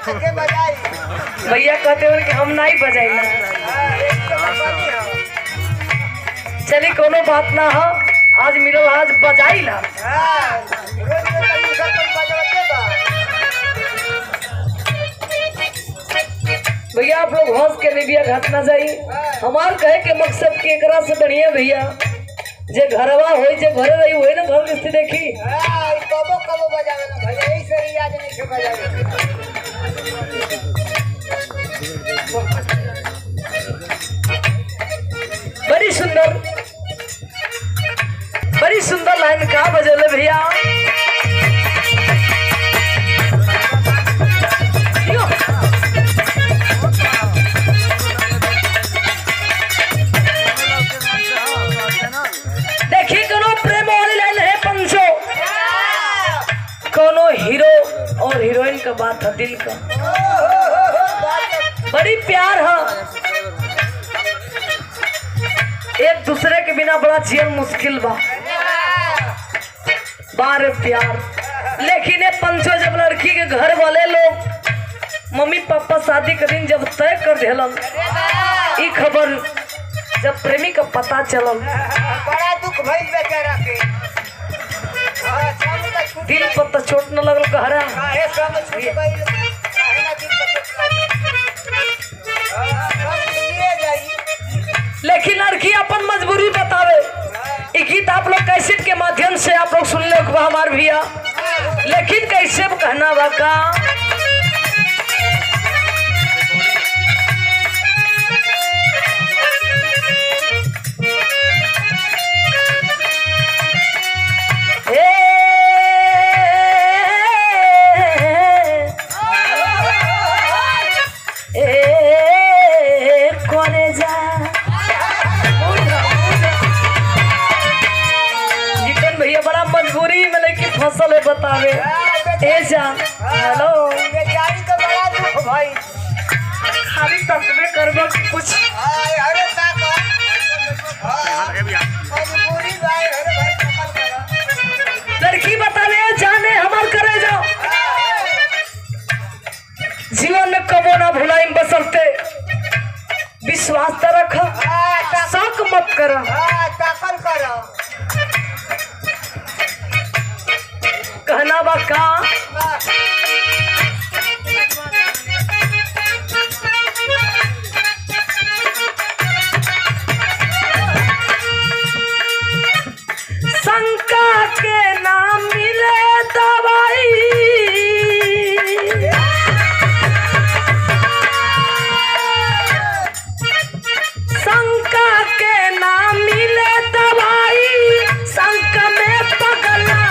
भैया कहते हो कि हम नहीं बजाइला। चली कोनो बात ना हो, आज मिलो आज बजाइला। भैया आप लोग हंस के नहीं घट ना जाई। हमार कहे के मकसद के एकरा से बढ़िया भैया जे घरवा होई जे घरे रही होई ना घर मिस्त्री देखी कबो कबो बजावे ना भैया यही से याद नहीं से बजावे। बड़ी सुंदर लाइन का बजले भैया। देखिए कोनो प्रेम वाली लाइन है पंचो, कोनो हीरो और हीरोइन का बात है दिल का, बड़ी प्यार है। एक दूसरे के बिना बड़ा जीवन मुश्किल बा, बारे प्यार। लेकिन ये पंचो जब लड़की के घर वाले लोग मम्मी पापा शादी के दिन जब तय कर दिलन, ई खबर जब प्रेमी का पता चलल, बड़ा दुख भइल बेचारा के। दिल पर तो चोट न लगल कहरा। काहे सब छूट गइल, काहे ना दिल पर चोट लगी। सब मिलिए जाई। लेकिन लड़की अपन मजबूरी बतावे। ये गीत आप लोग कैसेट के माध्यम से आप लोग सुन ले हमार भैया, लेकिन कैसे कहना बाका फसल है बतावे। ए जान हेलो बेचारी तो बड़ा दुख भाई, खाली तस्वीर करबो कि कुछ अरे का मजबूरी भाई, अरे भाई कमाल करा। लड़की बतावे जाने हमार करे जाओ जीवन में कबो ना भुलाई बसलते विश्वास तो रख, शक मत कर। ताकल करो कहना बाका शंका के नाम मिले दवाई, शंका के नाम मिले दवाई, शंका में पगला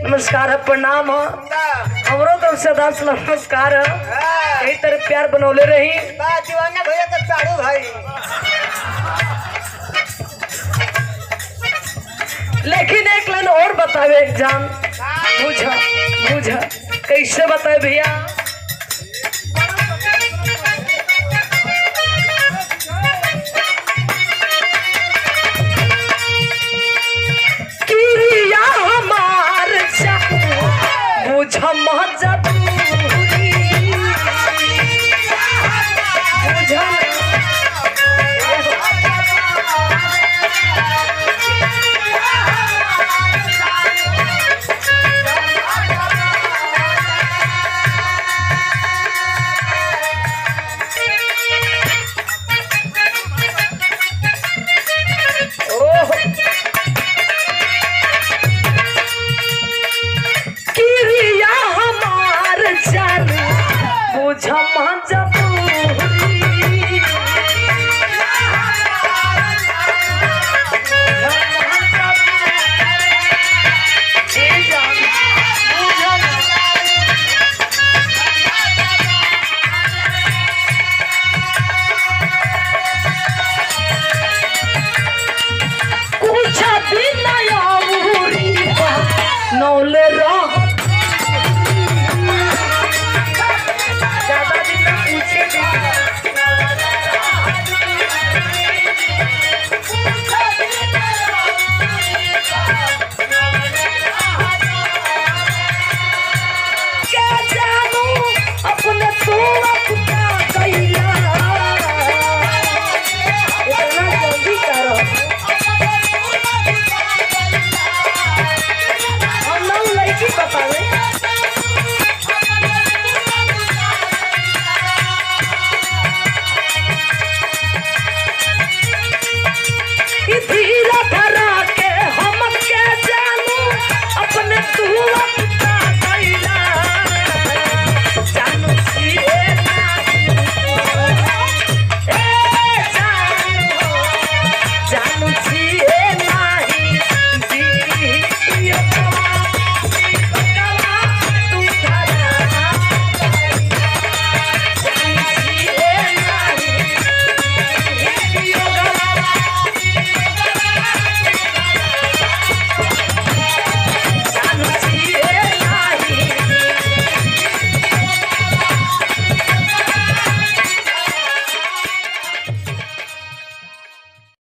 नमस्कार है, प्रणाम है हमरो तरफ से दास नमस्कार है। यही तरह प्यार बनौले रही दीवाना भैया तो चालू भाई। लेकिन एक लाइन और बतावे जान, बुझा बुझा कैसे बताए भैया। झमा